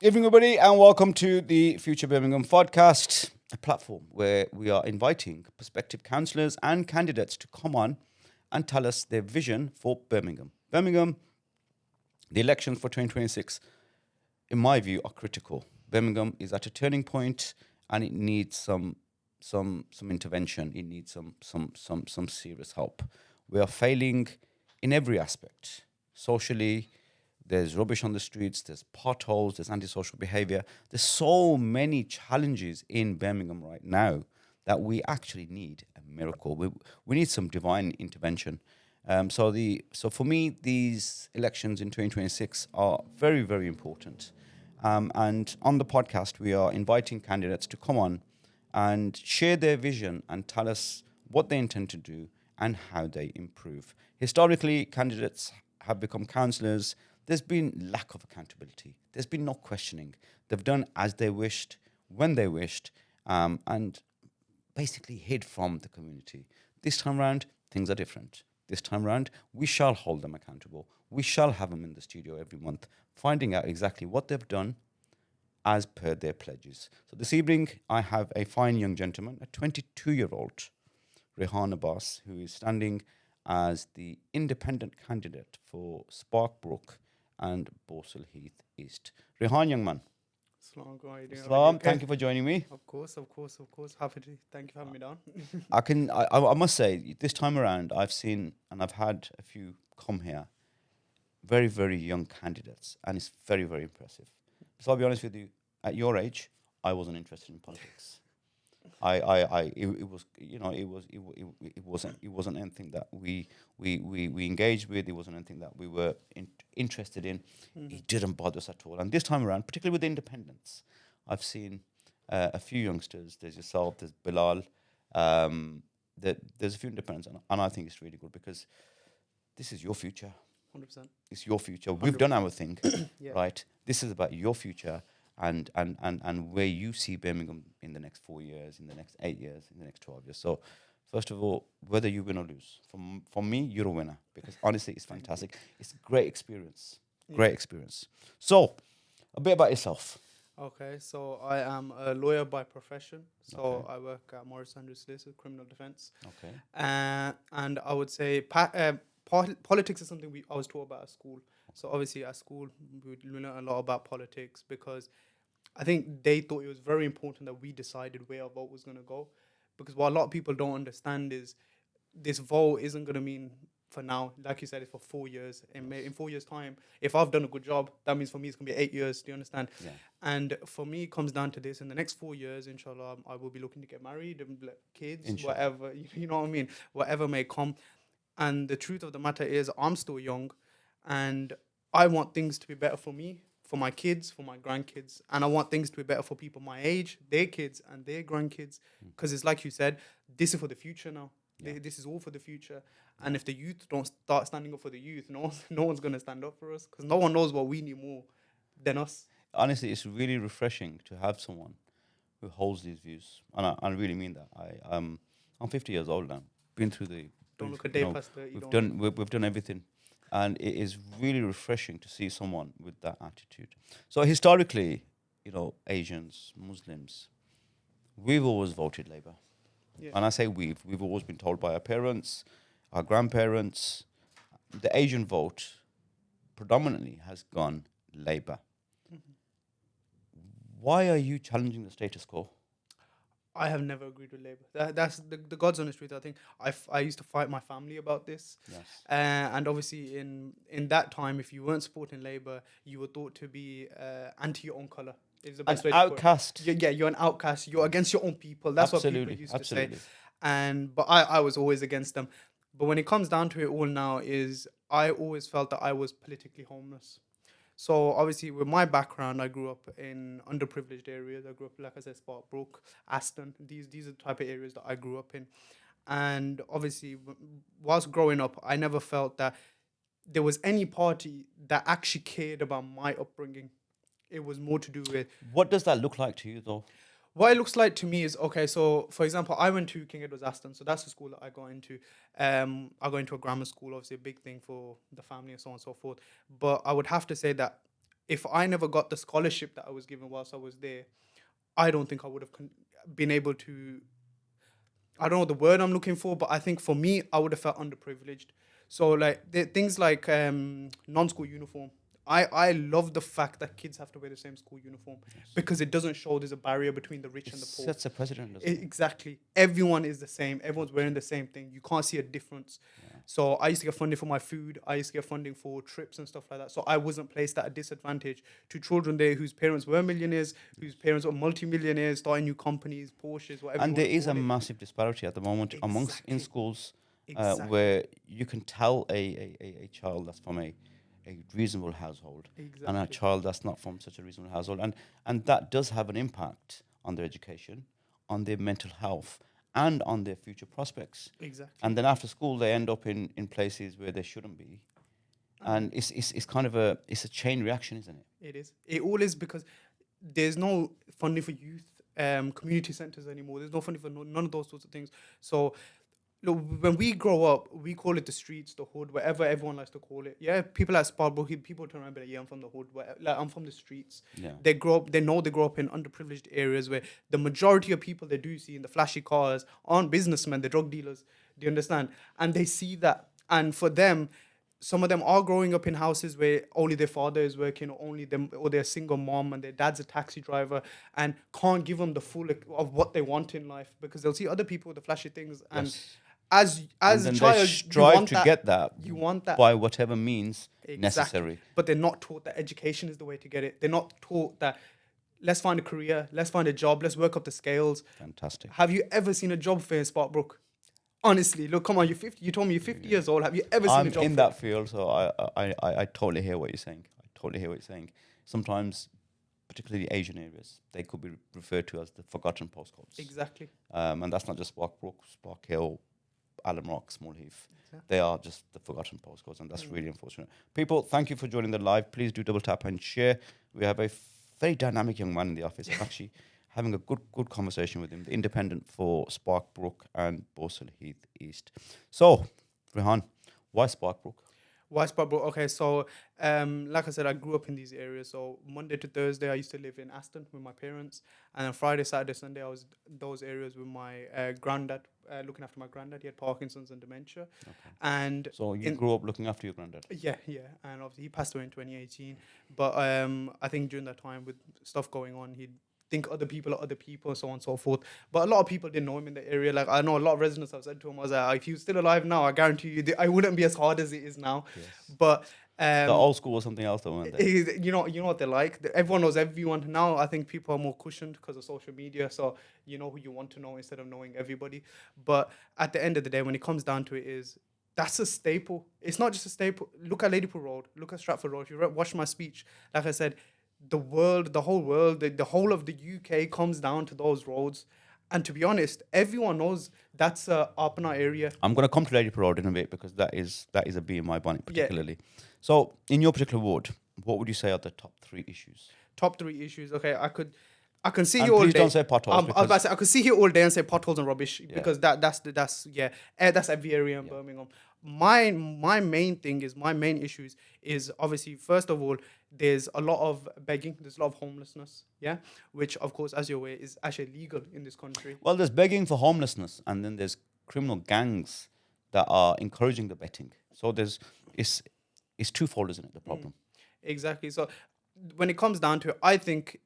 Evening, everybody, and welcome to the Future Birmingham podcast, a platform where we are inviting prospective councillors and candidates to come on and tell us their vision for Birmingham. Birmingham, the elections for 2026, in my view, are critical. Birmingham is at a turning point, and it needs some intervention. It needs some serious help. We are failing in every aspect, socially. There's rubbish on the streets, there's potholes, there's antisocial behaviour. There's so many challenges in Birmingham right now that we actually need a miracle. We need some divine intervention. So for me, these elections in 2026 are very, very important. And on the podcast, we are inviting candidates to come on and share their vision and tell us what they intend to do and how they improve. Historically, candidates have become councillors. There's been lack of accountability. There's been no questioning. They've done as they wished, when they wished, and basically hid from the community. This time round, things are different. This time round, we shall hold them accountable. We shall have them in the studio every month, finding out exactly what they've done as per their pledges. So this evening, I have a fine young gentleman, a 22-year-old, Raihaan Abbas, who is standing as the independent candidate for Sparkbrook and Borsal Heath East. Raihaan, young man. Islam, thank you for joining me. Of course. Happy to. Thank you for having me down. I must say, this time around, I've seen and I've had a few come here, very, very young candidates, and it's very, very impressive. So I'll be honest with you, at your age, I wasn't interested in politics. It wasn't anything that we engaged with. It wasn't anything that we were interested in. Mm-hmm. It didn't bother us at all. And this time around, particularly with the independents, I've seen a few youngsters. There's yourself, there's Bilal. There's a few independents, and I think it's really good because this is your future. 100%. It's your future. We've done our thing, yeah. Right? This is about your future. And where you see Birmingham in the next 4 years, in the next 8 years, in the next 12 years. So, first of all, whether you win or lose, for me, you're a winner because honestly, it's fantastic. It's a great experience. Great experience. So, a bit about yourself. Okay, so I am a lawyer by profession. So I work at Morris Andrews Solicitor, criminal defence. Okay. And I would say politics is something I was taught about at school. So obviously at school, we learned a lot about politics because I think they thought it was very important that we decided where our vote was going to go. Because what a lot of people don't understand is this vote isn't going to mean for now, like you said, it's for 4 years. And in 4 years' time, if I've done a good job, that means for me it's going to be 8 years. Do you understand? Yeah. And for me, it comes down to this. In the next 4 years, inshallah, I will be looking to get married and kids, inshallah. Whatever, you know what I mean? Whatever may come. And the truth of the matter is I'm still young and I want things to be better for me, for my kids, for my grandkids. And I want things to be better for people my age, their kids and their grandkids. Because it's like you said, this is for the future now. Yeah. This is all for the future. And if the youth don't start standing up for the youth, no one's going to stand up for us. Because no one knows what we need more than us. Honestly, it's really refreshing to have someone who holds these views. And I really mean that. I'm 50 years old now. Been through the... Don't look a day past 30. We've done everything. And it is really refreshing to see someone with that attitude. So historically, Asians, Muslims, we've always voted Labour. Yeah. And I say we've always been told by our parents, our grandparents, the Asian vote predominantly has gone Labour. Mm-hmm. Why are you challenging the status quo? I have never agreed with Labour. That's the God's honest truth. I think I used to fight my family about this. Yes. And obviously in that time, if you weren't supporting Labour, you were thought to be anti your own colour. Is the best way outcast. To put it. Yeah, you're an outcast. You're against your own people. That's what people used to say. But I was always against them. But when it comes down to it all now is I always felt that I was politically homeless. So obviously with my background, I grew up in underprivileged areas. I grew up, like I said, Sparkbrook, Aston. These are the type of areas that I grew up in. And obviously whilst growing up, I never felt that there was any party that actually cared about my upbringing. It was more to do with... What does that look like to you, though? What it looks like to me is, okay, so, for example, I went to King Edward's Aston, so that's the school that I got into. I got into a grammar school, obviously a big thing for the family and so on and so forth. But I would have to say that if I never got the scholarship that I was given whilst I was there, I don't think I would have been able to. I don't know the word I'm looking for, but I think for me, I would have felt underprivileged. So like things like non-school uniform. I love the fact that kids have to wear the same school uniform because it doesn't show there's a barrier between the rich and the poor. Sets a precedent, doesn't it? Exactly. Everyone is the same. Everyone's wearing the same thing. You can't see a difference. Yeah. So I used to get funding for my food. I used to get funding for trips and stuff like that. So I wasn't placed at a disadvantage to children there whose parents were millionaires, whose parents were multimillionaires, starting new companies, Porsches, whatever. And there is a massive disparity at the moment amongst in schools where you can tell a child that's from a reasonable household and a child that's not from such a reasonable household, and that does have an impact on their education, on their mental health, and on their future prospects. Exactly. And then after school they end up in places where they shouldn't be, and it's kind of a chain reaction, isn't it? It is. It all is, because there's no funding for youth community centers anymore. There's no funding for none of those sorts of things. So look, when we grow up, we call it the streets, the hood, whatever everyone likes to call it. Yeah, people at Sparkbrook, people turn around and be like, yeah, I'm from the hood, like, I'm from the streets. Yeah. They grow up in underprivileged areas where the majority of people they do see in the flashy cars aren't businessmen, they're drug dealers. Do you understand? And they see that. And for them, some of them are growing up in houses where only their father is working, or only them, or they're a single mom and their dad's a taxi driver, and can't give them the full of what they want in life, because they'll see other people with the flashy things. And yes. As a child, they strive to get that. You want that by whatever means necessary. But they're not taught that education is the way to get it. They're not taught that let's find a career, let's find a job, let's work up the scales. Fantastic. Have you ever seen a job fair in Sparkbrook? Honestly, look, come on, you're 50. You told me you're 50 years old. Have you ever seen a job fair? I'm in that field, so I totally hear what you're saying. Sometimes, particularly Asian areas, they could be referred to as the forgotten postcodes. Exactly. And that's not just Sparkbrook, Spark Hill, Allen Rock, Small Heath. Exactly. They are just the forgotten postcodes, and that's really unfortunate. People, thank you for joining the live. Please do double tap and share. We have a very dynamic young man in the office. I'm actually having a good conversation with him, the independent for Sparkbrook and Borsal Heath East. So, Raihaan, why Sparkbrook? Why Sparkbrook? Okay, so like I said, I grew up in these areas. So Monday to Thursday, I used to live in Aston with my parents, and then Friday, Saturday, Sunday, I was those areas with my granddad, looking after my granddad. He had Parkinson's and dementia. Okay. And so you grew up looking after your granddad? Yeah, and obviously he passed away in 2018. But I think during that time, with stuff going on, he'd think other people are other people, so on and so forth. But a lot of people didn't know him in the area. Like, I know a lot of residents have said to him, I was like, if he was still alive now, I guarantee you, I wouldn't be as hard as it is now. Yes. But the old school was something else, though, weren't they? You know what they're like. Everyone knows everyone. Now, I think people are more cushioned because of social media. So you know who you want to know instead of knowing everybody. But at the end of the day, when it comes down to it, that's a staple. It's not just a staple. Look at Ladypool Road. Look at Stratford Road. If you watch my speech, like I said, the whole world, the whole of the UK comes down to those roads. And to be honest, everyone knows that's a Arpana area. I'm going to come to Ladypool Road in a bit, because that is a bee in my bonnet particularly. Yeah. So in your particular ward, what would you say are the top 3 issues? Top 3 issues. Okay, I can see you all day. Please don't say potholes. I was about to say, I could see here all day and say potholes and rubbish, because that's every area in Birmingham. My main issues is obviously, first of all, there's a lot of begging, there's a lot of homelessness, which of course, as you're aware, is actually legal in this country. Well, there's begging for homelessness, and then there's criminal gangs that are encouraging the betting. So it's twofold, isn't it, the problem? Exactly. So when it comes down to it, I think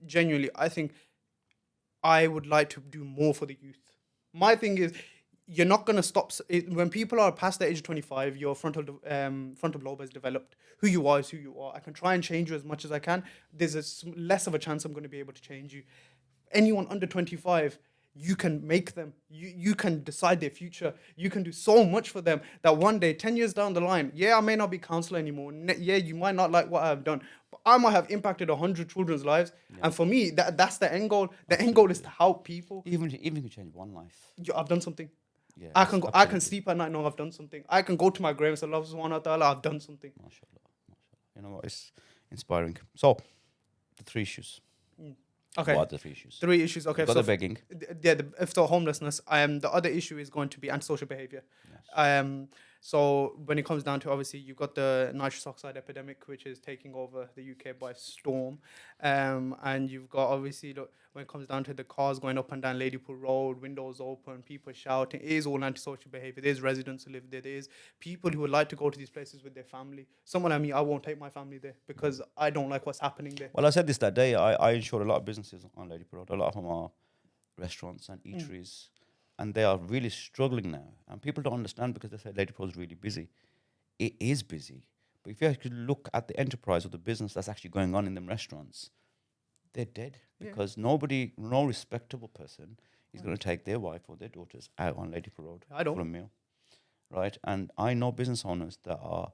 I would like to do more for the youth. My thing is, you're not going to stop when people are past the age of 25. Your frontal lobe has developed. Who you are is who you are. I can try and change you as much as I can. There's less of a chance I'm going to be able to change you. Anyone under 25, you can make them. You can decide their future. You can do so much for them that one day, 10 years down the line, I may not be counsellor anymore. You might not like what I've done, but I might have impacted 100 children's lives. Yeah. And for me, that's the end goal. The end goal is to help people. Even if you change one life. I've done something. Yeah, I can sleep at night knowing I've done something. I can go to my grave and say, Allah subhanahu wa ta'ala, I've done something. MashaAllah. You know what? It's inspiring. So, the 3 issues. Okay. What are the 3 issues? 3 issues. Okay. So the begging. If the homelessness. The other issue is going to be antisocial behaviour. Yes. So when it comes down to, obviously, you've got the nitrous oxide epidemic, which is taking over the UK by storm. And you've got, obviously, when it comes down to the cars going up and down Ladypool Road, windows open, people shouting, it is all antisocial behaviour. There's residents who live there. There's people who would like to go to these places with their family. Someone like me, I won't take my family there because I don't like what's happening there. Well, I said this that day. I insure a lot of businesses on Ladypool Road. A lot of them are restaurants and eateries. And they are really struggling now. And people don't understand because they say Ladypool is really busy. It is busy. But if you actually look at the enterprise or the business that's actually going on in them restaurants, they're dead. Because no respectable person is going to take their wife or their daughters out on Ladypool Road for a meal. Right? And I know business owners that are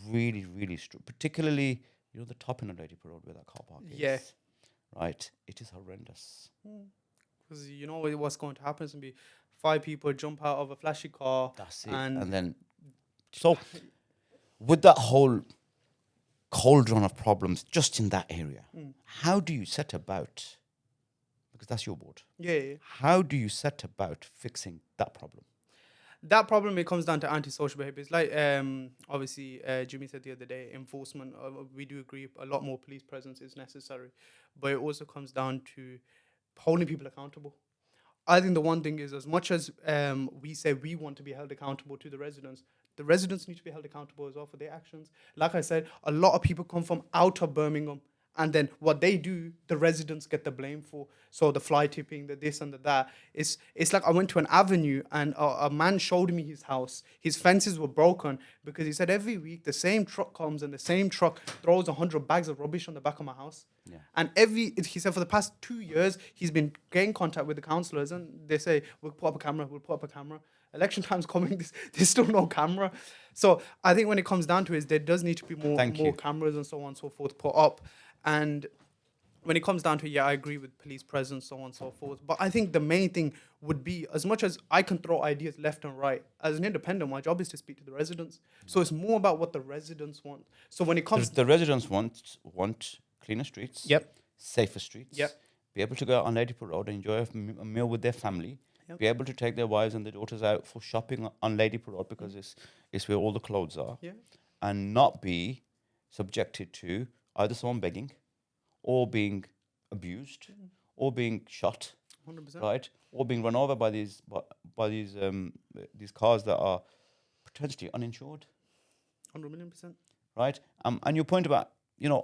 really, really particularly, the top end of Ladypool Road where that car park is. Yeah. Right? It is horrendous. Because you know what's going to happen is going to be 5 people jump out of a flashy car. That's it. And then, so with that whole cauldron of problems just in that area, how do you set about, because that's your board. Yeah. How do you set about fixing that problem? That problem, it comes down to antisocial behaviour. It's like, obviously, Jimmy said the other day, enforcement. We do agree a lot more police presence is necessary. But it also comes down to holding people accountable. I think the one thing is, as much as we say we want to be held accountable to the residents need to be held accountable as well for their actions. Like I said, a lot of people come from out of Birmingham, and then what they do, the residents get the blame for. So the fly tipping, the this and the that. It's like I went to an avenue and a man showed me his house. His fences were broken because he said every week the same truck comes and the same truck throws 100 bags of rubbish on the back of my house. Yeah. And he said for the past 2 years, he's been getting contact with the councillors and they say, we'll put up a camera. Election time's coming, there's still no camera. So I think when it comes down to it, there does need to be more cameras and so on and so forth put up. And when it comes down to it, I agree with police presence, so on and so forth. But I think the main thing would be, as much as I can throw ideas left and right, as an independent, my job is to speak to the residents. So it's more about what the residents want. So when it comes... The residents want cleaner streets, safer streets, be able to go out on Ladypool Road and enjoy a meal with their family, be able to take their wives and their daughters out for shopping on Ladypool Road because it's where all the clothes are, and not be subjected to either someone begging or being abused or being shot, 100%. Right? Or being run over by these cars that are potentially uninsured. 100%. Right? And your point about,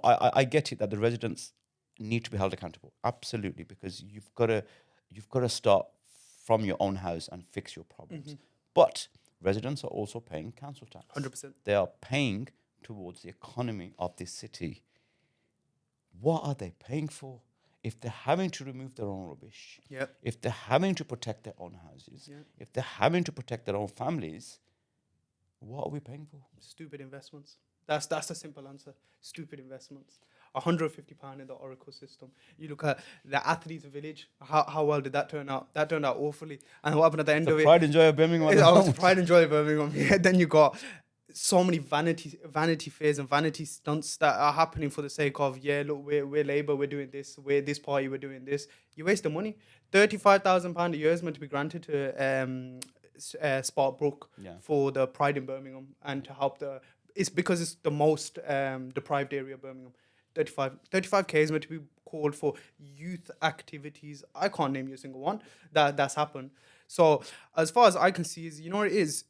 I get it that the residents need to be held accountable. Absolutely, because you've got to start from your own house and fix your problems. But residents are also paying council tax. 100%. They are paying towards the economy of this city. What are they paying for? If they're having to remove their own rubbish, if they're having to protect their own houses, if they're having to protect their own families, what are we paying for? Stupid investments. That's the simple answer. Stupid investments. £150 in the Oracle system. You look at the athletes village. How well did that turn out? That turned out awfully. And what happened at the end of it? Pride and joy of Birmingham. Pride and joy of Birmingham. Yeah, then you got so many vanity fairs and vanity stunts that are happening for the sake of, look, we're Labour, we're doing this, we're this party, we're doing this. You waste the money. £35,000 a year is meant to be granted to Sparkbrook for the Pride in Birmingham and to help it's because it's the most deprived area of Birmingham. 35k is meant to be called for youth activities. I can't name you a single one that's happened. So as far as I can see, what it is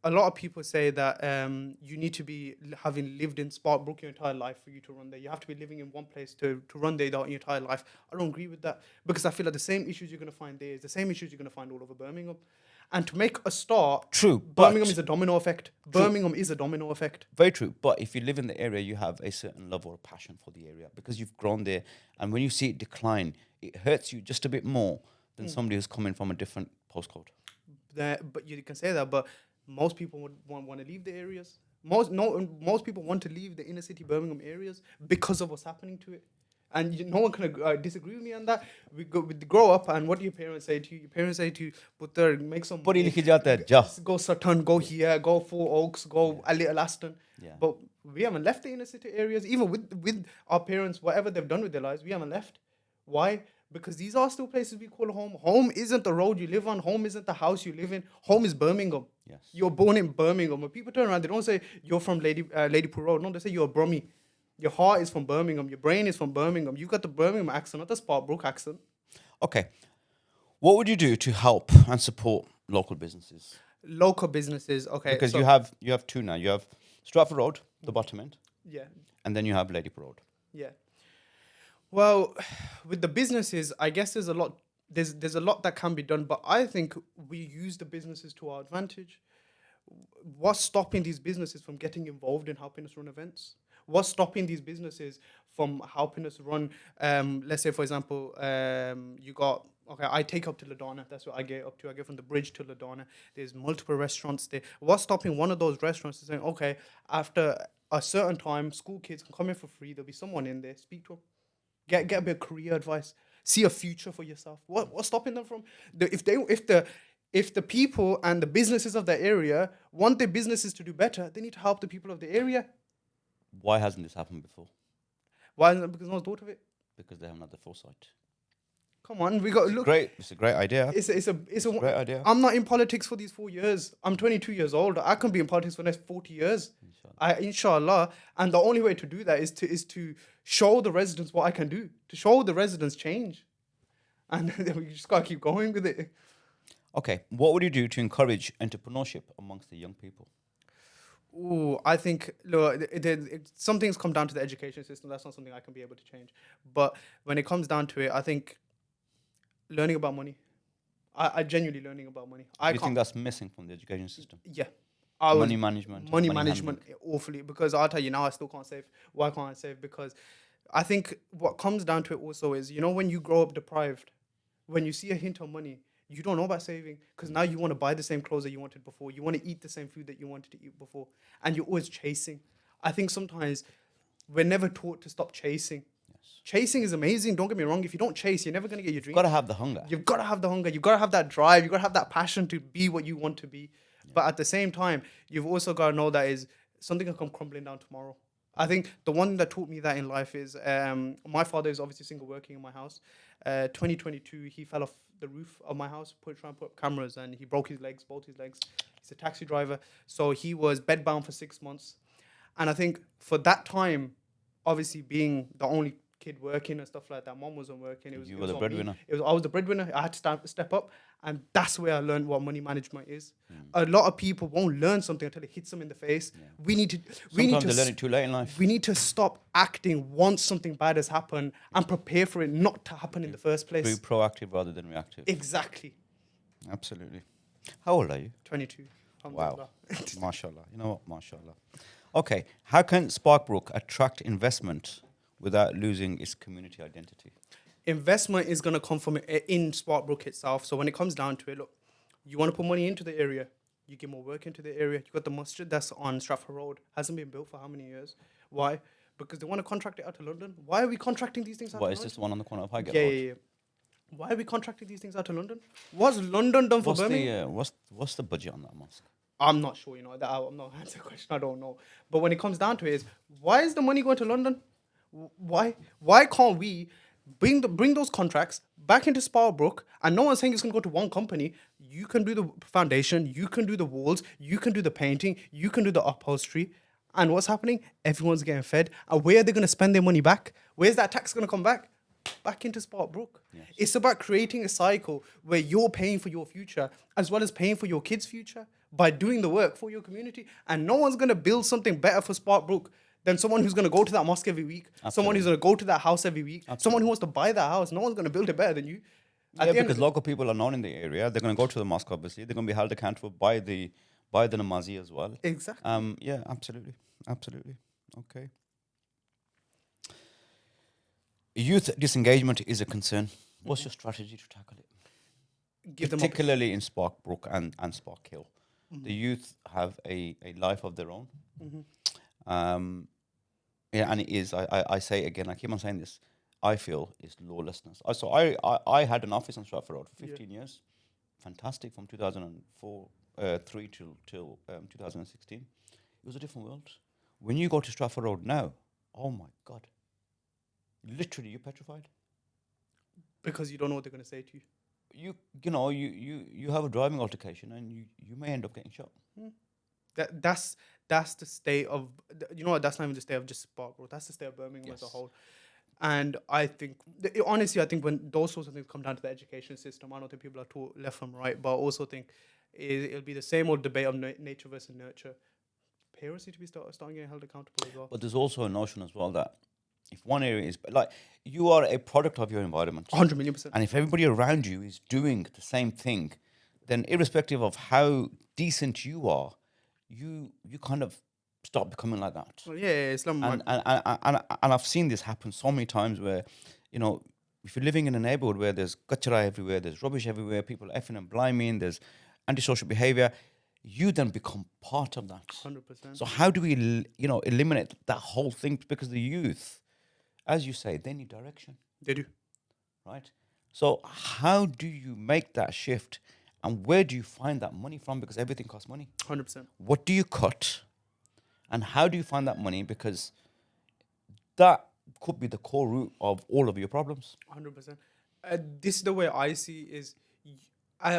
a lot of people say that you need to be having lived in Sparkbrook your entire life for you to run there. You have to be living in one place to run there your entire life. I don't agree with that because I feel like the same issues you're going to find there is the same issues you're going to find all over Birmingham. And to make a start, Birmingham is a domino effect. Birmingham is a domino effect. Very true. But if you live in the area, you have a certain level of passion for the area because you've grown there. And when you see it decline, it hurts you just a bit more than somebody who's coming from a different postcode. But you can say that, but most people would want to leave the areas. Most people want to leave the inner city Birmingham areas because of what's happening to it. And no one can disagree with me on that. We grow up, and what do your parents say to you? Your parents say to you, "Putter, make some. Go Sutton, go here, go Four Oaks, go a Little Aston." Yeah. But we haven't left the inner city areas, even with our parents, whatever they've done with their lives, we haven't left. Why? Because these are still places we call home. Home isn't the road you live on. Home isn't the house you live in. Home is Birmingham. Yes. You're born in Birmingham. When people turn around, they don't say you're from Ladypool Road. No, they say you're a Brummie. Your heart is from Birmingham. Your brain is from Birmingham. You've got the Birmingham accent, not the Sparkbrook accent. Okay. What would you do to help and support local businesses? Local businesses, okay. Because you have two now. You have Stratford Road, the bottom end. Yeah. And then you have Ladypool Road. Yeah. Well, with the businesses, I guess there's a lot that can be done, but I think we use the businesses to our advantage. What's stopping these businesses from getting involved in helping us run events? What's stopping these businesses from helping us run, let's say, for example, I take up to Ladana. That's what I get up to. I get from the bridge to Ladana. There's multiple restaurants there. What's stopping one of those restaurants is saying, okay, after a certain time, school kids can come in for free. There'll be someone in there. Speak to them. Get a bit of career advice. See a future for yourself. What's stopping them from? If the people and the businesses of the area want their businesses to do better, they need to help the people of the area. Why hasn't this happened before? Why isn't it? Because no one's thought of it. Because they haven't had the foresight. Come on, we got to look. It's a great idea. It's a great idea. I'm not in politics for these 4 years. I'm 22 years old. I can be in politics for the next 40 years. Inshallah. And the only way to do that is to show the residents what I can do. To show the residents change. And we just got to keep going with it. Okay. What would you do to encourage entrepreneurship amongst the young people? Ooh, I think, look, some things come down to the education system. That's not something I can be able to change. But when it comes down to it, I think learning about money. I genuinely learning about money. Do you think that's missing from the education system? Yeah. Money management. Money management, awfully. Because I'll tell you now, I still can't save. Why can't I save? Because I think what comes down to it also is, when you grow up deprived, when you see a hint of money, you don't know about saving because now you want to buy the same clothes that you wanted before. You want to eat the same food that you wanted to eat before. And you're always chasing. I think sometimes we're never taught to stop chasing. Yes. Chasing is amazing. Don't get me wrong. If you don't chase, you're never going to get your dream. You've got to have the hunger. You've got to have the hunger. You've got to have that drive. You've got to have that passion to be what you want to be. Yeah. But at the same time, you've also got to know that is something can come crumbling down tomorrow. I think the one that taught me that in life is my father is obviously single working in my house. 2022, he fell off the roof of my house, trying to put up cameras, and he broke his legs, both his legs. He's a taxi driver. So he was bedbound for 6 months. And I think for that time, obviously being the only kid working and stuff like that, mom wasn't working. You were the breadwinner. I was the breadwinner. I had to step up. And that's where I learned what money management is. A lot of people won't learn something until it hits them in the face. Yeah. Sometimes they learn it too late in life. We need to stop acting once something bad has happened and prepare for it not to happen in the first place. Be proactive rather than reactive. Exactly. Absolutely. How old are you? 22. Wow. Mashallah. You know what? Mashallah. Okay. How can Sparkbrook attract investment without losing its community identity? Investment is going to come from in Sparkbrook itself. So when it comes down to it, look, you want to put money into the area, you get more work into the area. You got the masjid that's on Stratford Road, hasn't been built for how many years? Why? Because they want to contract it out to London. Why are we contracting these things out to London? What, is this the one on the corner of Highgate? Yeah. Why are we contracting these things out to London? What's London done for Birmingham? What's the budget on that mosque? I'm not sure, that I'm not answering the question, I don't know. But when it comes down to it is, why is the money going to London? Why can't we bring those contracts back into Sparkbrook? And no one's saying it's going to go to one company. You can do the foundation, you can do the walls, you can do the painting, you can do the upholstery. And what's happening? Everyone's getting fed. And where are they going to spend their money back? Where's that tax going to come back? Back into Sparkbrook. Yes. It's about creating a cycle where you're paying for your future as well as paying for your kids' future by doing the work for your community. And no one's going to build something better for Sparkbrook than someone who's going to go to that mosque every week, Absolutely. Someone who's going to go to that house every week, Absolutely. Someone who wants to buy that house. No one's going to build it better than you. Because local people are known in the area. They're going to go to the mosque, obviously. They're going to be held accountable by the Namazi as well. Exactly. Yeah, absolutely. Okay. Youth disengagement is a concern. What's your strategy to tackle it? Particularly in Sparkbrook and Sparkhill. Mm-hmm. The youth have a life of their own. Mm-hmm. And it is, I say again, I keep on saying this, I feel is lawlessness. So I had an office on Stratford Road for 15 years. Fantastic, from 2003 till 2016. It was a different world. When you go to Stratford Road now, oh my God. Literally, you're petrified. Because you don't know what they're going to say to you. You have a driving altercation and you may end up getting shot. That's the state of, you know what, that's not even the state of just Sparkbrook, that's the state of Birmingham as a whole. And I think, honestly, I think when those sorts of things come down to the education system, I don't think people are taught left from right, but I also think it'll be the same old debate of nature versus nurture. Parents need to be starting getting held accountable as well. But there's also a notion as well that if one area is like, you are a product of your environment, 100 million%. and if everybody around you is doing the same thing, then irrespective of how decent you are, you kind of start becoming like that. Well, yeah, Islam. And I've seen this happen so many times where, if you're living in a neighborhood where there's kachra everywhere, there's rubbish everywhere, people are effing and bliming, there's antisocial behavior, you then become part of that. 100%. So how do we, eliminate that whole thing? Because the youth, as you say, they need direction. They do. Right? So how do you make that shift? And where do you find that money from? Because everything costs money. 100%. What do you cut? And how do you find that money? Because that could be the core root of all of your problems. 100%. This is the way I see is,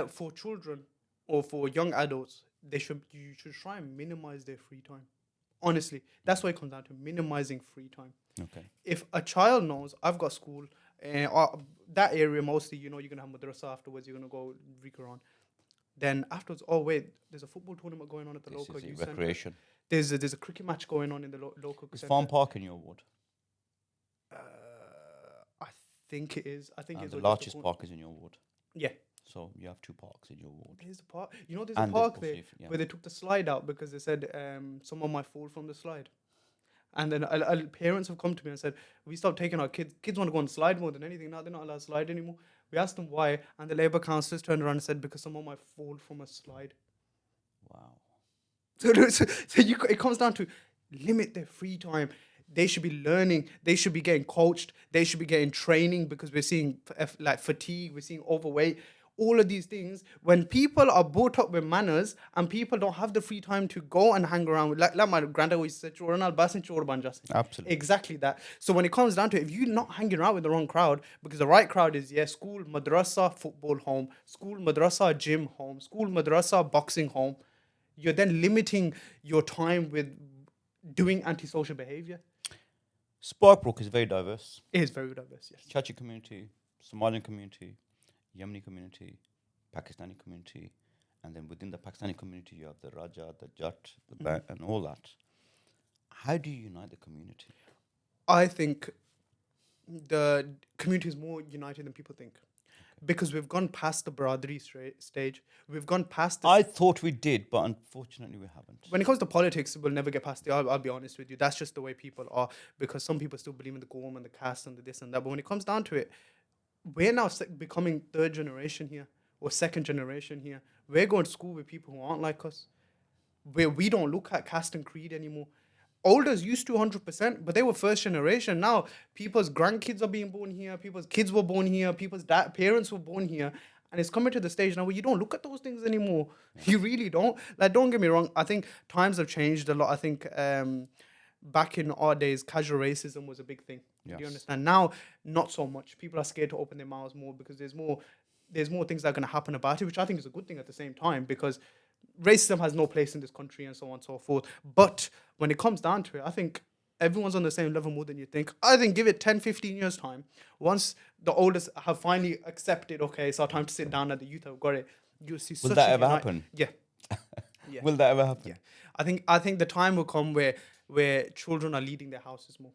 for children or for young adults, you should try and minimize their free time. Honestly, that's what it comes down to, minimizing free time. Okay. If a child knows I've got school, that area mostly, you're going to have madrasa afterwards, you're going to go recreate. Then afterwards, oh wait, there's a football tournament going on at the local youth centre. Recreation. There's a cricket match going on in the local Is centre. Farm Park in your ward? I think it is. I think it's the largest park is in your ward. Yeah. So you have 2 parks in your ward. There's a park. There's a park there where they took the slide out because they said someone might fall from the slide. And then parents have come to me and said, we stopped taking our kids. Kids want to go on the slide more than anything. Now they're not allowed to slide anymore. We asked them why, and the Labour councillors turned around and said, because someone might fall from a slide. Wow. So it comes down to limit their free time. They should be learning. They should be getting coached. They should be getting training, because we're seeing fatigue. We're seeing overweight. All of these things, when people are brought up with manners and people don't have the free time to go and hang around with, like my granddad always said, Absolutely. Exactly that. So when it comes down to it, if you're not hanging around with the wrong crowd, because the right crowd is, school, madrasa, football, home, school, madrasa, gym, home, school, madrasa, boxing, home, you're then limiting your time with doing antisocial behavior. Sparkbrook is very diverse. It is very diverse, yes. Chachi community, Somalian community, Yemeni community, Pakistani community, and then within the Pakistani community you have the Raja, the Jat, the Bang, and all that. How do you unite the community? I think the community is more united than people think. Because we've gone past the Baradari stage. We've gone past... I thought we did, but unfortunately we haven't. When it comes to politics, we'll never get past it. I'll be honest with you. That's just the way people are. Because some people still believe in the Qawm and the caste and the this and that. But when it comes down to it, we're now becoming 3rd generation here. Or 2nd generation here. We're going to school with people who aren't like us. Where we don't look at caste and creed anymore. Olders used to 100%, but they were 1st generation. Now, people's grandkids are being born here. People's kids were born here. People's parents were born here. And it's coming to the stage now where you don't look at those things anymore. You really don't. Like, don't get me wrong. I think times have changed a lot. I think back in our days, casual racism was a big thing. Yes. Do you understand? Now, not so much. People are scared to open their mouths more because there's more things that are going to happen about it, which I think is a good thing at the same time, because racism has no place in this country and so on and so forth. But when it comes down to it, I think everyone's on the same level more than you think. I think give it 10, 15 years time. Once the oldest have finally accepted, okay, it's our time to sit down, and the youth have got it, you'll see such a... Will that ever happen? Yeah. Yeah. Will that ever happen? Yeah. I think the time will come where children are leading their houses more.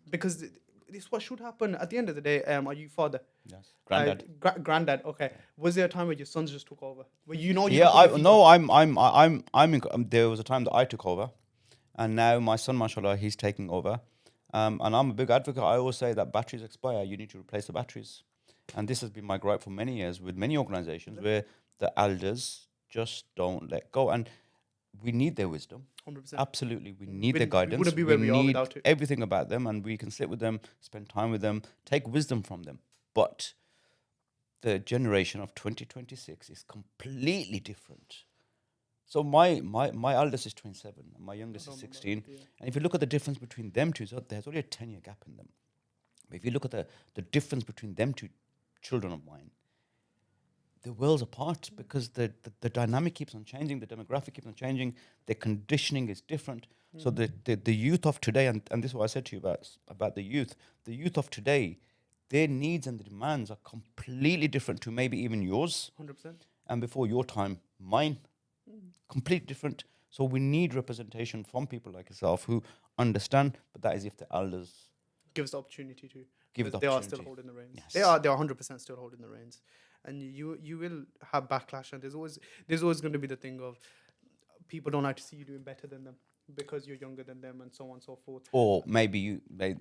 Because this is what should happen. At the end of the day, are you father? Yes. Granddad. Granddad. Okay. Was there a time where your sons just took over? Where you know? There was a time that I took over, and now my son, mashallah, he's taking over. And I'm a big advocate. I always say that batteries expire. You need to replace the batteries, and this has been my gripe for many years with many organisations where the elders just don't let go, and we need their wisdom. 100%. Absolutely, we need their guidance. We wouldn't be where we are without it. Everything about them, and we can sit with them, spend time with them, take wisdom from them. But the generation of 2026 is completely different. So my eldest is 27, and my youngest is 16. And if you look at the difference between them two, so there's only a 10-year gap in them. But if you look at the difference between them two children of mine, the worlds apart because the dynamic keeps on changing, the demographic keeps on changing, their conditioning is different. So the youth of today, and this is what I said to you about the youth of today, their needs and the demands are completely different to maybe even yours. 100%. And before your time, mine, completely different. So we need representation from people like yourself who understand, but that is if the elders give us the opportunity to. Give the they are opportunity. still holding the reins. Yes. They are 100% still holding the reins. And you will have backlash, and there's always going to be the thing of people don't like to see you doing better than them because you're younger than them, and so on and so forth. Or maybe they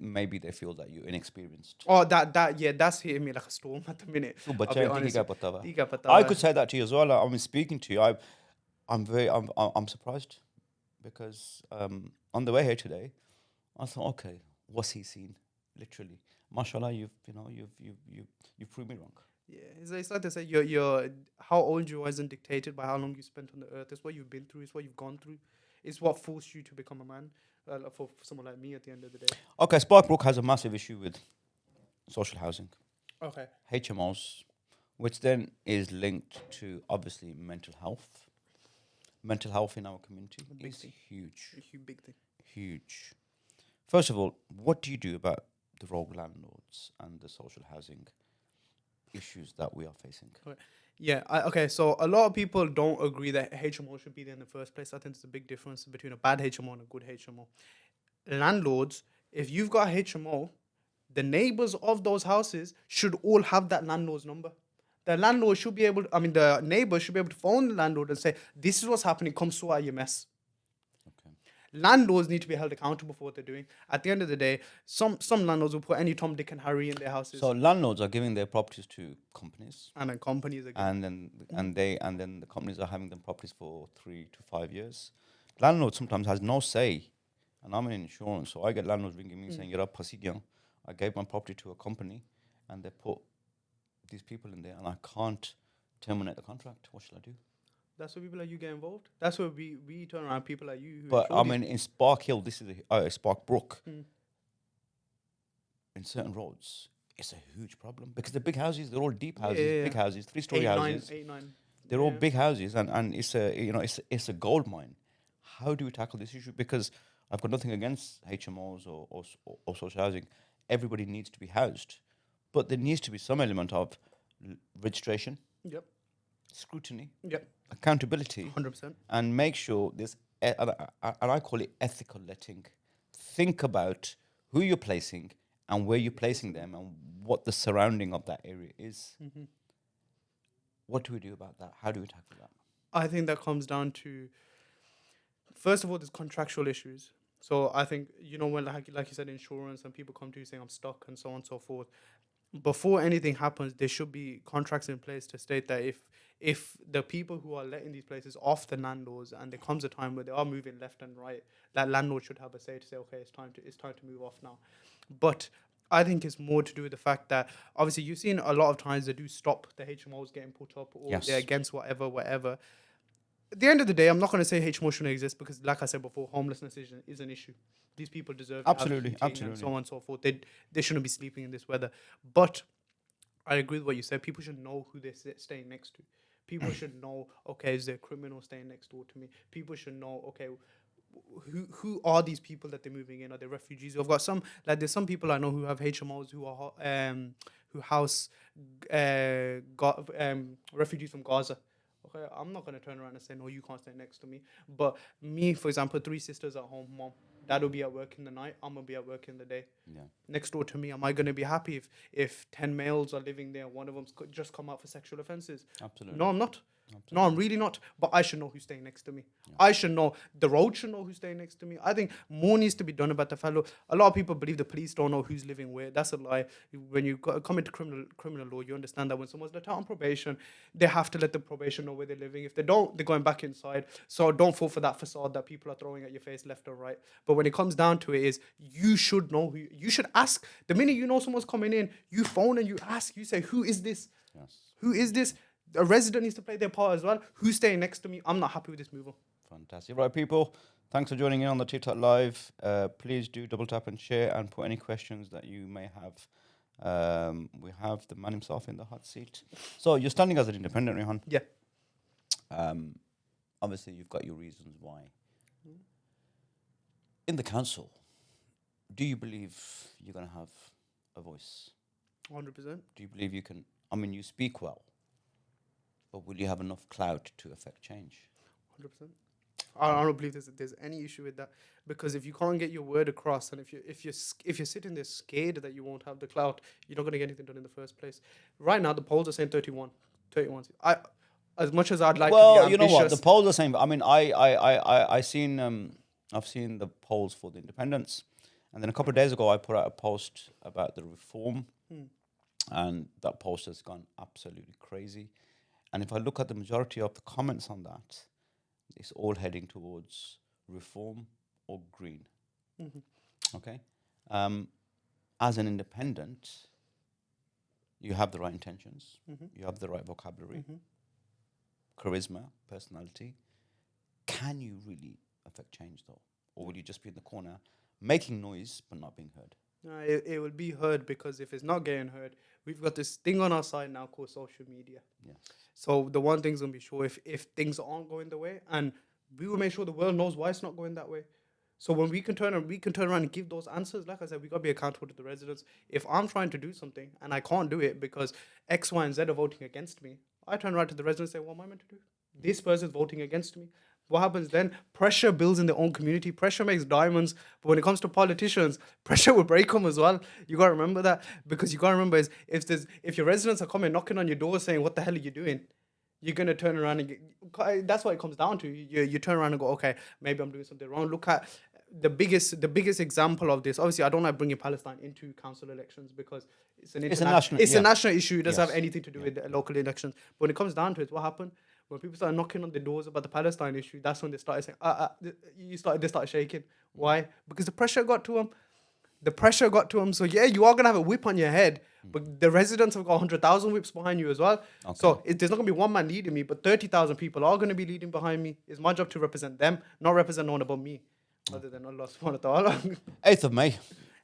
feel that you're inexperienced. Oh, that's hitting me like a storm at the minute. I'll be honest. I could say that to you as well. I mean, speaking to you, I'm surprised because on the way here today, I thought, okay, what's he seen? Literally, mashallah, you've proved me wrong. Yeah, it's like they say, you're how old you are isn't dictated by how long you spent on the earth. It's what you've been through. It's what you've gone through. It's what forced you to become a man. For someone like me, at the end of the day. Okay, Sparkbrook has a massive issue with social housing. Okay. HMOs, which then is linked to obviously mental health. Mental health in our community is huge. A huge big thing. Huge. First of all, what do you do about the rogue landlords and the social housing issues that we are facing? Okay. Yeah, okay, so a lot of people don't agree that HMO should be there in the first place. I think there's a big difference between a bad HMO and a good HMO. Landlords, if you've got a HMO, the neighbors of those houses should all have that landlord's number. The landlord should be able to, the neighbor should be able to phone the landlord and say, this is what's happening, come sort out your mess. Landlords need to be held accountable for what they're doing. At the end of the day, some landlords will put any Tom, Dick, and Harry in their houses. So landlords are giving their properties to companies, and then companies again. and then the companies are having them properties for 3 to 5 years. Landlord sometimes has no say, and I'm in insurance, so I get landlords ringing me saying, "You're a pasidian. I gave my property to a company, and they put these people in there, and I can't terminate the contract. What shall I do?" That's where people like you get involved. That's where we turn around people like you. But I mean, in Spark Hill, this is Sparkbrook. In certain roads, it's a huge problem because the big houses, they're all deep houses, big houses, 3-story houses. 8, 9. They're all big houses, and it's a gold mine. How do we tackle this issue? Because I've got nothing against HMOs or social housing. Everybody needs to be housed, but there needs to be some element of registration. Yep. Scrutiny. Yep. Accountability. 100%. And make sure there's, and I call it ethical letting. Think about who you're placing and where you're placing them and what the surrounding of that area is. Mm-hmm. What do we do about that? How do we tackle that? I think that comes down to, first of all, there's contractual issues. So I think, when like you said, insurance and people come to you saying I'm stuck and so on and so forth. Before anything happens, there should be contracts in place to state that if the people who are letting these places off the landlords and there comes a time where they are moving left and right, that landlord should have a say to say, okay, it's time to move off now. But I think it's more to do with the fact that obviously you've seen a lot of times they do stop the HMOs getting put up or they're against whatever. At the end of the day, I'm not going to say HMO shouldn't exist because, like I said before, homelessness is an issue. These people deserve absolutely, and so on and so forth. They shouldn't be sleeping in this weather. But I agree with what you said. People should know who they're staying next to. People should know, okay, is there a criminal staying next door to me? People should know, okay, who are these people that they're moving in? Are they refugees? I've got there's some people I know who have HMOs who house refugees from Gaza. Okay, I'm not going to turn around and say, no, you can't stay next to me. But me, for example, 3 sisters at home, mom, dad will be at work in the night, I'm going to be at work in the day. Yeah. Next door to me, am I going to be happy if 10 males are living there, one of them's just come out for sexual offences? Absolutely. No, I'm not. Absolutely. No, I'm really not. But I should know who's staying next to me. Yeah. I should know. The road should know who's staying next to me. I think more needs to be done about the fellow. A lot of people believe the police don't know who's living where. That's a lie. When you come into criminal law, you understand that when someone's let out on probation, they have to let the probation know where they're living. If they don't, they're going back inside. So don't fall for that facade that people are throwing at your face left or right. But when it comes down to it, is you should know who. You should ask. The minute you know someone's coming in, you phone and you ask. You say, who is this? Yes. Who is this? A resident needs to play their part as well. Who's staying next to me? I'm not happy with this move on. Fantastic. Right, people, thanks for joining in on the TikTok Live. Please do double tap and share and put any questions that you may have We have the man himself in the hot seat. So you're standing as an independent, Raihaan. Yeah. Obviously, you've got your reasons why. In the council, do you believe you're going to have a voice? 100%. Do you believe you can? I mean, you speak well, but will you have enough clout to affect change? 100%. I don't believe there's any issue with that, because if you can't get your word across, and if you're sitting there scared that you won't have the clout, you're not going to get anything done in the first place. Right now, the polls are saying 31. As much as I'd like to be ambitious, you know what, the polls are saying. I mean, I've seen the polls for the independents, and then a couple of days ago I put out a post about the reform, and that post has gone absolutely crazy. And if I look at the majority of the comments on that, it's all heading towards reform or green. Okay, as an independent, you have the right intentions, you have the right vocabulary, charisma, personality. Can you really affect change though, or will you just be in the corner making noise but not being heard? it will be heard, because if it's not getting heard, we've got this thing on our side now called social media. Yes. So the one thing's gonna be sure, if things aren't going the way, and we will make sure the world knows why it's not going that way. So when we can turn around and give those answers, like I said, we gotta be accountable to the residents. If I'm trying to do something and I can't do it because X, Y, and Z are voting against me, I turn around to the residents and say, what am I meant to do? This person's voting against me. What happens then? Pressure builds in their own community. Pressure makes diamonds. But when it comes to politicians, pressure will break them as well. You got to remember that. Because you got to remember is if your residents are coming knocking on your door saying, what the hell are you doing? You're going to turn around and that's what it comes down to. You turn around and go, okay, maybe I'm doing something wrong. Look at the biggest example of this. Obviously, I don't like bringing Palestine into council elections because it's a national issue. It doesn't have anything to do with local elections. But when it comes down to it, what happened? When people started knocking on the doors about the Palestine issue, that's when they started saying, they started shaking. Why? Because the pressure got to them. So yeah, you are going to have a whip on your head, but the residents have got 100,000 whips behind you as well. Okay. So there's not going to be one man leading me, but 30,000 people are going to be leading behind me. It's my job to represent them, not represent no one above me, other than Allah subhanahu wa ta'ala. 8th of May,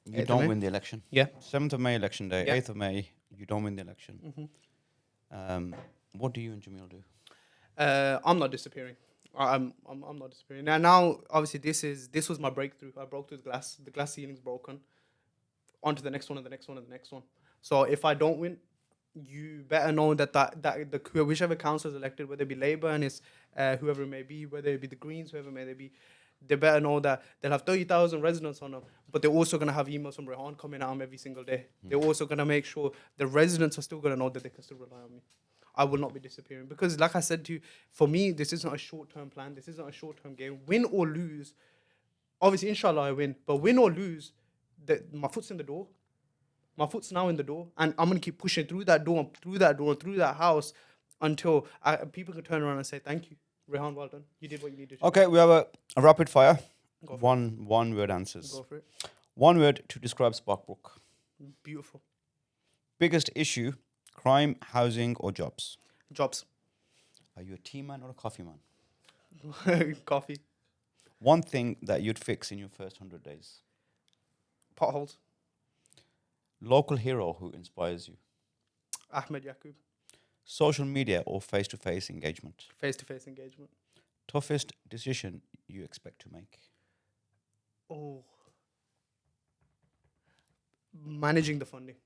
you don't win the election. Yeah. 7th of May, election day. 8th of May, you don't win the election. What do you and Jamil do? I'm not disappearing. I'm not disappearing. Now, obviously, this was my breakthrough. I broke through the glass. The glass ceiling's broken. On to the next one and the next one and the next one. So if I don't win, you better know that whichever council is elected, whether it be Labour and it's whoever it may be, whether it be the Greens, whoever it may be, they better know that they'll have 30,000 residents on them, but they're also going to have emails from Raihaan coming at them every single day. They're also going to make sure the residents are still going to know that they can still rely on me. I will not be disappearing, because like I said to you, for me, this isn't a short-term plan. This isn't a short-term game. Win or lose, obviously, inshallah, I win. But win or lose, my foot's in the door. My foot's now in the door. And I'm going to keep pushing through that door, through that house, until people can turn around and say, thank you, Raihaan, well done. You did what you needed to. Okay, we have a rapid fire. One word answers. Go for it. One word to describe Sparkbrook. Beautiful. Biggest issue: crime, housing, or jobs? Jobs. Are you a tea man or a coffee man? Coffee. One thing that you'd fix in your first 100 days? Potholes. Local hero who inspires you? Ahmed Yaqub. Social media or face-to-face engagement? Face-to-face engagement. Toughest decision you expect to make? Oh. Managing the funding.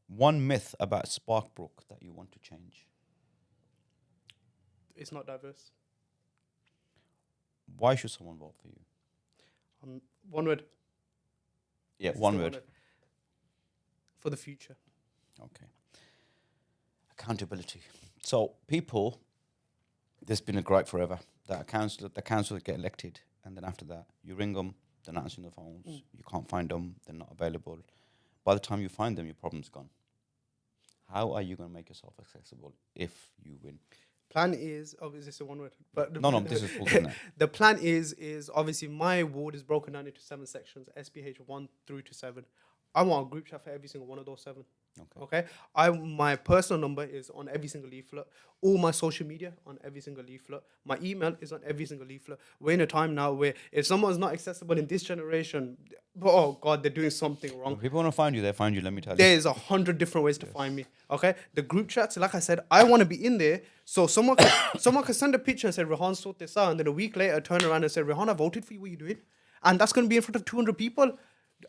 One myth about Sparkbrook that you want to change? It's not diverse. Why should someone vote for you? One word. Yeah, one word. For the future. Okay. Accountability. So people, there's been a gripe forever that the councillors get elected, and then after that, you ring them, they're not answering the phones, you can't find them, they're not available. By the time you find them, your problem's gone. How are you going to make yourself accessible if you win? Plan is, obviously, it's a one word. But No, this is full stop. The plan is obviously my ward is broken down into 7 sections, SPH 1 through to 7. I want a group chat for every single one of those 7. Okay. My personal number is on every single leaflet. All my social media on every single leaflet. My email is on every single leaflet. We're in a time now where if someone's not accessible in this generation, oh God, they're doing something wrong. When people want to find you, they find you. Let me tell you. There's 100 different ways to find me. Okay. The group chats, like I said, I want to be in there. So someone can send a picture and say, Raihaan, sort this out. And then a week later, turn around and say, Raihaan, I voted for you. What are you doing? And that's going to be in front of 200 people.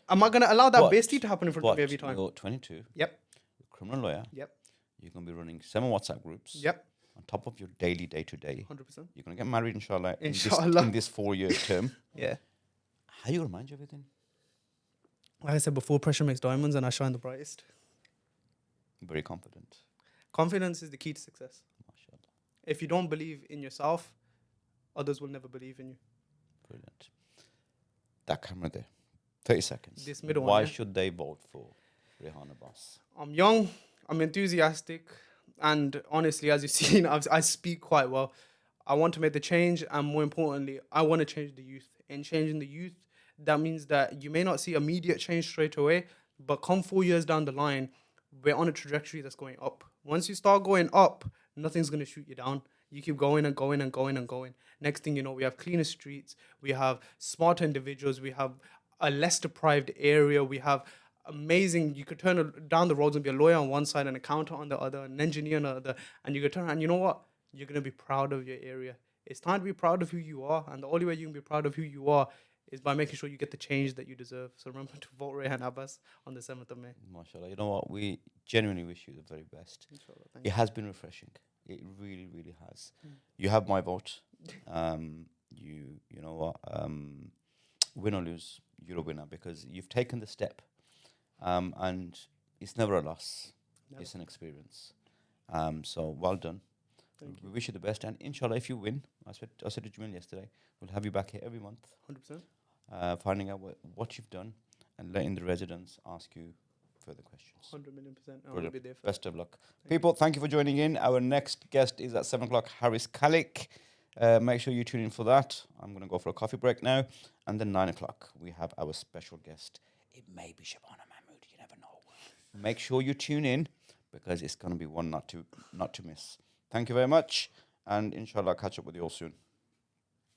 Am I going to allow that basically to happen in front of me every time? You're 22. Yep. Criminal lawyer. Yep. You're going to be running 7 WhatsApp groups. Yep. On top of your daily, day-to-day. 100%. You're going to get married, inshallah, Inshallah. in this 4-year term. Yeah. How you remind you of everything? Like I said before, pressure makes diamonds and I shine the brightest. Very confident. Confidence is the key to success. MashaAllah. If you don't believe in yourself, others will never believe in you. Brilliant. That camera there. 30 seconds. This middle Why one, yeah? should they vote for Raihaan Abbas? I'm young, I'm enthusiastic, and honestly, as you've seen, I speak quite well. I want to make the change, and more importantly, I want to change the youth. And changing the youth, that means that you may not see immediate change straight away, but come 4 years down the line, we're on a trajectory that's going up. Once you start going up, nothing's going to shoot you down. You keep going and going and going and going. Next thing you know, we have cleaner streets, we have smarter individuals, we have a less deprived area, we have amazing, you could turn down the roads and be a lawyer on one side, an accountant on the other, an engineer on the other, and you could turn around, you know what? You're going to be proud of your area. It's time to be proud of who you are, and the only way you can be proud of who you are is by making sure you get the change that you deserve. So remember to vote Raihaan Abbas on the 7th of May. MashaAllah. You know what? We genuinely wish you the very best. Inshallah, It has been refreshing. It really, really has. You have my vote. You know what? Win or lose, you're a winner because you've taken the step. And it's never a loss. Never. It's an experience. So well done. We wish you the best. And inshallah, if you win, I said to Jamil yesterday, we'll have you back here every month. 100%. Finding out what you've done and letting the residents ask you further questions. 100 million %. I will be there. Best of luck. People, thank you for joining in. Our next guest is at 7 o'clock, Harris Kalik. Make sure you tune in for that. I'm going to go for a coffee break now. And then 9 o'clock, we have our special guest. It may be Shabana Mahmood. You never know. Make sure you tune in because it's going to be one not to miss. Thank you very much. And inshallah, catch up with you all soon.